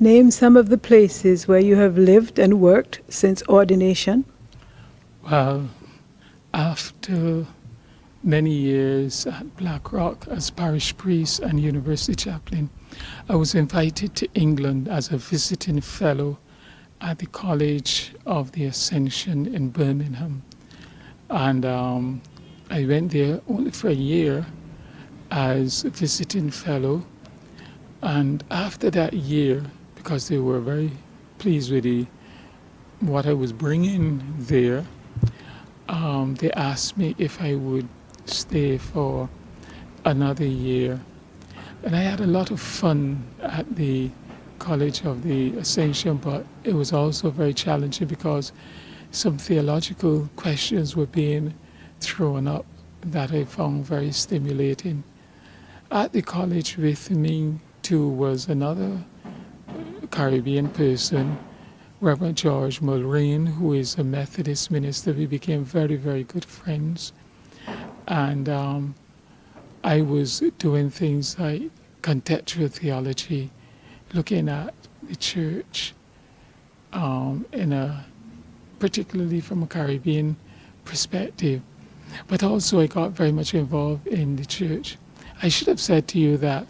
Name some of the places where you have lived and worked since ordination. Well, after many years at Blackrock as parish priest and university chaplain, I was invited to England as a visiting fellow at the College of the Ascension in Birmingham. And I went there only for a year as a visiting fellow. And after that year, because they were very pleased with what I was bringing there, they asked me if I would stay for another year. And I had a lot of fun at the College of the Ascension, but it was also very challenging because some theological questions were being thrown up that I found very stimulating. At the college with me too was another Caribbean person, Reverend George Mulrain, who is a Methodist minister. We became very, very good friends. And I was doing things like contextual theology, looking at the church particularly from a Caribbean perspective. But also I got very much involved in the church. I should have said to you that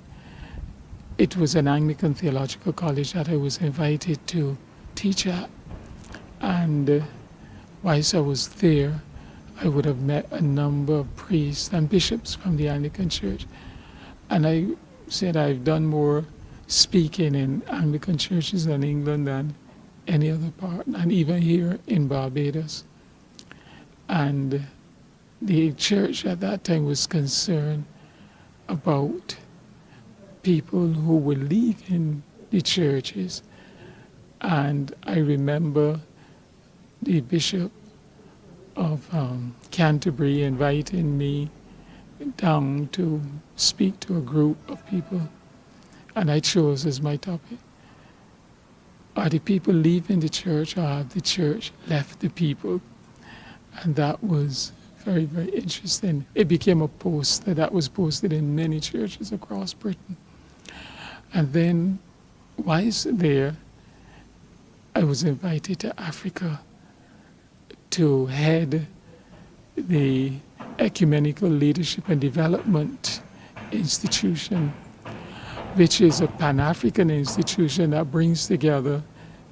it was an Anglican theological college that I was invited to teach at. And whilst I was there, I would have met a number of priests and bishops from the Anglican Church. And I said I've done more speaking in Anglican churches in England than any other part, and even here in Barbados. And the church at that time was concerned about people who were leaving the churches. And I remember the Bishop of Canterbury inviting me down to speak to a group of people, and I chose as my topic, are the people leaving the church, or have the church left the people? And that was very, very interesting. It became a poster that was posted in many churches across Britain. And then, whilst there, I was invited to Africa to head the Ecumenical Leadership and Development Institution, which is a Pan-African institution that brings together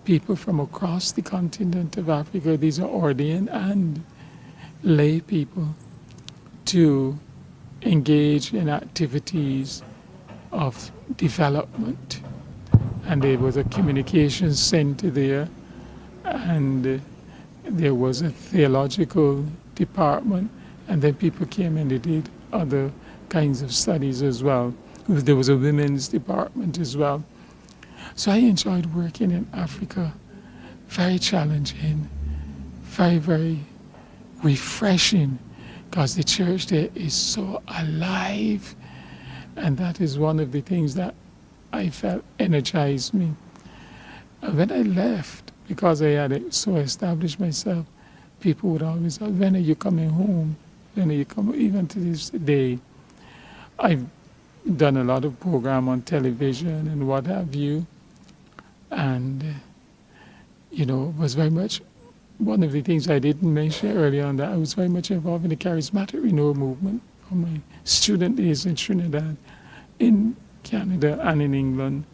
people from across the continent of Africa. These are ordained and lay people to engage in activities of development. And there was a communications center there, and there was a theological department, and then people came and they did other kinds of studies as well. There was a women's department as well. So I enjoyed working in Africa. Very challenging, very, very refreshing, because the church there is so alive. And that is one of the things that I felt energized me. And when I left, because I had so established myself, people would always say, when are you coming home? When are you coming? Even to this day, I've done a lot of program on television and what have you. And, was very much one of the things I didn't mention earlier on, that I was very much involved in the charismatic renewal movement from my student days in Trinidad, in Canada and in England.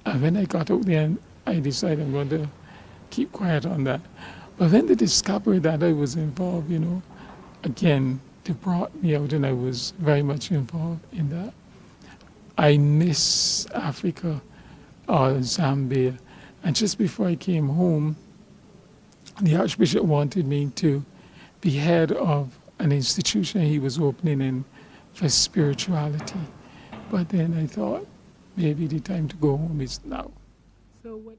And when I got out there, I decided I'm going to keep quiet on that. But when they discovered that I was involved, again, they brought me out and I was very much involved in that. I miss Africa or Zambia. And just before I came home, the Archbishop wanted me to be head of an institution he was opening for spirituality. But then I thought maybe the time to go home is now. So what